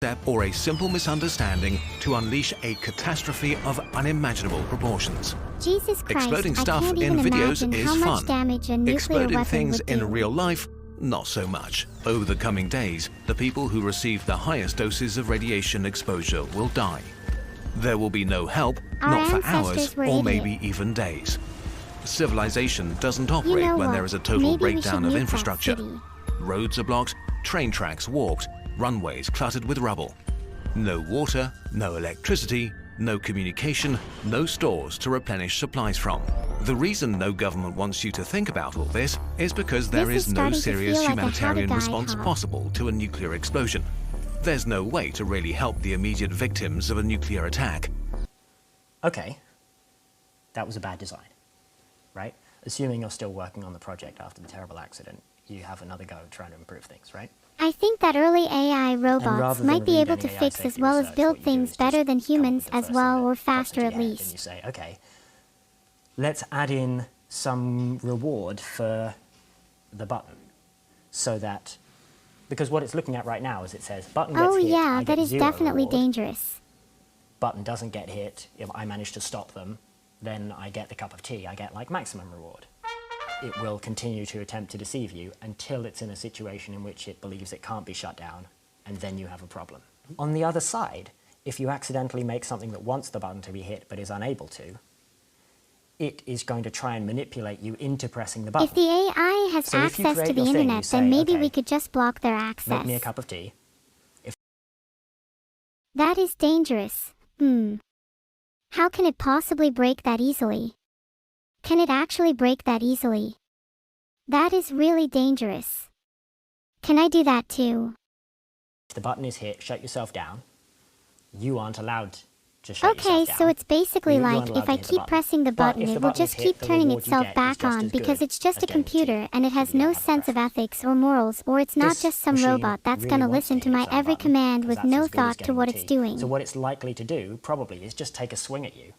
step or a simple misunderstanding to unleash a catastrophe of unimaginable proportions. Jesus Christ, Exploding I stuff can't in even videos imagine is how much fun. damage a nuclear Exploding weapon things would in do. real life, not so much. Over the coming days, the people who receive the highest doses of radiation exposure will die. There will be no help, Our not for ancestors hours were or idiots. maybe even days. Civilization doesn't operate You know when what? there is a total Maybe we breakdown should of nuke that infrastructure. city. Roads are blocked, train tracks warped, runways cluttered with rubble. No water, no electricity, no communication, no stores to replenish supplies from. The reason no government wants you to think about all this is because there This is is no starting to serious feel like a humanitarian how-to-die response talk. possible to a nuclear explosion. There's no way to really help the immediate victims of a nuclear attack. Okay, that was a bad design, right? Assuming you're still working on the project after the terrible accident, you have another go trying to improve things, right? I think that early AI robots rather than might be read able any to AI fix as safety well as research, build what you do things is better just than come up humans with the as first thing well, that or pops faster into at your head, least. And you say, okay, let's add in some reward for the button, so that, because what it's looking at right now is it says, button gets Oh hit, yeah, I that get is 0 definitely reward. dangerous. Button doesn't get hit, if I manage to stop them, then I get the cup of tea, I get like maximum reward. It will continue to attempt to deceive you until it's in a situation in which it believes it can't be shut down, and then you have a problem. On the other side, if you accidentally make something that wants the button to be hit but is unable to, it is going to try and manipulate you into pressing the button. If the AI has So if you access to create the your thing, you internet, say, then maybe okay, we could just block their access. make me a cup of tea. That is dangerous. How can it possibly break that easily? Can it actually break that easily? That is really dangerous. Can I do that too? If the button is hit, shut yourself down. You aren't allowed to shut Okay, yourself down. so it's basically You like aren't allowed if to I hit the keep button. pressing the But button, if the it will button is just hit, keep the turning reward you itself get is back just on as because good it's just as a getting the tea, computer and it has if you don't no have a sense of preference. ethics or morals, or it's not This just some machine robot that's really gonna wants listen to hit my some every button, command 'cause with that's no as good as thought to getting what the it's tea. doing. So what it's likely to do, probably, is just take a swing at you.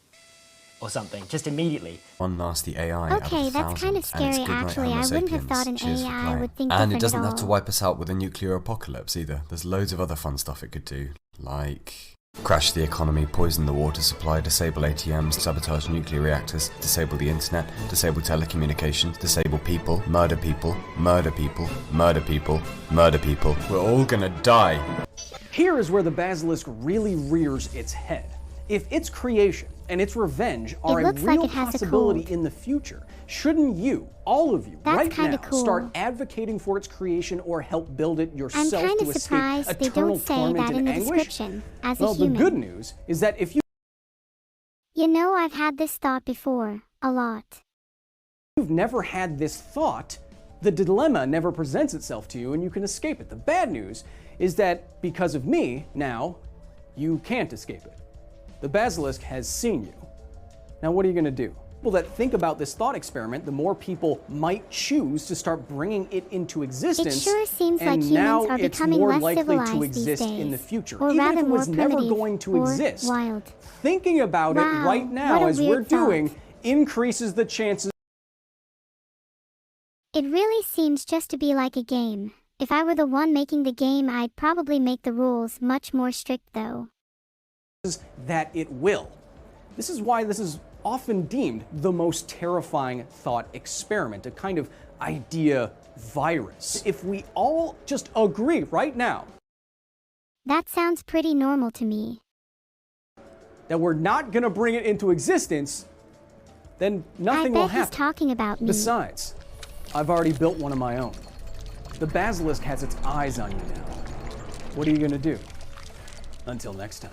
Or something, just immediately. One nasty AI out of Okay, a that's kind thousand, of and it's scary good night, actually. Homo I wouldn't have sapiens. thought an Cheers for AI playing. would think And different it doesn't at have to all. wipe us out with a nuclear apocalypse either. There's loads of other fun stuff it could do, like crash the economy, poison the water supply, disable ATMs, sabotage nuclear reactors, disable the internet, disable telecommunications, disable people, murder people, murder people, murder people, murder people. We're all gonna die. Here is where the basilisk really rears its head. If its creation and its revenge are a looks like real it has a possibility cold. in the future, shouldn't you, all of you, That's right kinda now, cool. start advocating for its creation or help build it I'm yourself kind to of escape surprised they eternal don't say torment that and in the anguish? description, as Well, a human. the good news is that if You know, I've had this thought before, a lot. you've never had this thought, the dilemma never presents itself to you and you can escape it. The bad news is that because of me, now, you can't escape it. The basilisk has seen you. Now what are you going to do? People that think about this thought experiment, the more people might choose to start bringing it into existence. It sure seems and like humans now are it's becoming more less likely civilized to these exist days, in the future. or Even rather if it was more never primitive going to or exist, wild. thinking about it Wow, right what now, a as we're weird thought. doing, increases the chances. It really seems just to be like a game. If I were the one making the game, I'd probably make the rules much more strict though. That it will. This is why this is often deemed the most terrifying thought experiment, a kind of idea virus. If we all just agree right now That sounds pretty normal to me. that we're not going to bring it into existence, then nothing I will bet he's happen. talking about me. Besides, I've already built one of my own. The basilisk has its eyes on you now. What are you going to do? Until next time.